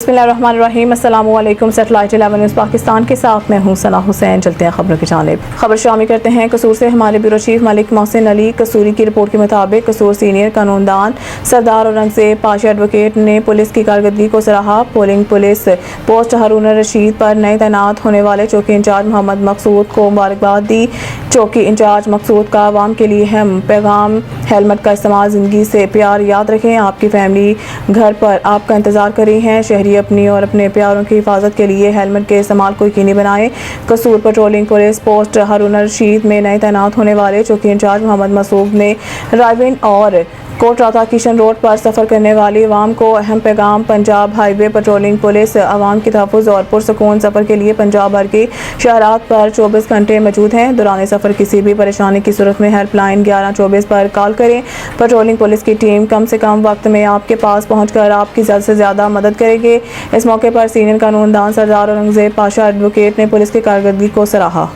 बिस्मिल्लाहिर्रहमानिर्रहीम। अस्सलामु अलैकुम। सेटेलाइट 11 न्यूज़ पाकिस्तान के साथ मैं हूं सना हुसैन। चलते हैं खबरों की जानिब। खबर शामिल करते हैं कसूर से। हमारे ब्यूरो चीफ मलिक मोहसिन अली कसूरी की रिपोर्ट के मुताबिक कसूर सीनियर कानूनदान सरदार औरंगजेब पाशा एडवोकेट ने पुलिस की कारकर्दगी को सराहा। पोलिंग पुलिस पोस्ट हारून रशीद पर नए तैनात होने वाले चौकी इंचार्ज मोहम्मद मकसूद को मुबारकबाद दी। चौकी इंचार्ज मकसूद का आवाम के लिए अहम पैगाम, हेलमेट का इस्तेमाल, ज़िंदगी से प्यार याद रखें। आपकी फैमिली घर पर आपका इंतज़ार कर रही है। शहरी अपनी और अपने प्यारों की हिफाजत के लिए हेलमेट के इस्तेमाल को यकीनी बनाएं। कसूर पेट्रोलिंग पुलिस पोस्ट हारून रशीद में नए तैनात होने वाले चौकी इंचार्ज मोहम्मद मसूद ने रायविन और कोटराता किशन रोड पर सफ़र करने वाली आवाम को अहम पैगाम। पंजाब हाईवे पेट्रोलिंग पुलिस आवाम की तहफ़्फ़ुज़ और पुरसकून सफ़र के लिए पंजाब भर के शहरात पर 24 घंटे मौजूद हैं। दौरान सफ़र किसी भी परेशानी की सूरत में हेल्पलाइन 1124 पर कॉल करें। पेट्रोलिंग पुलिस की टीम कम से कम वक्त में आपके पास पहुंचकर आपकी ज़्यादा से ज़्यादा मदद करेगी। इस मौके पर सीनियर कानूनदान सरदार औरंगजेब पाशा एडवोकेट ने पुलिस की कारकर्दगी को सराहा।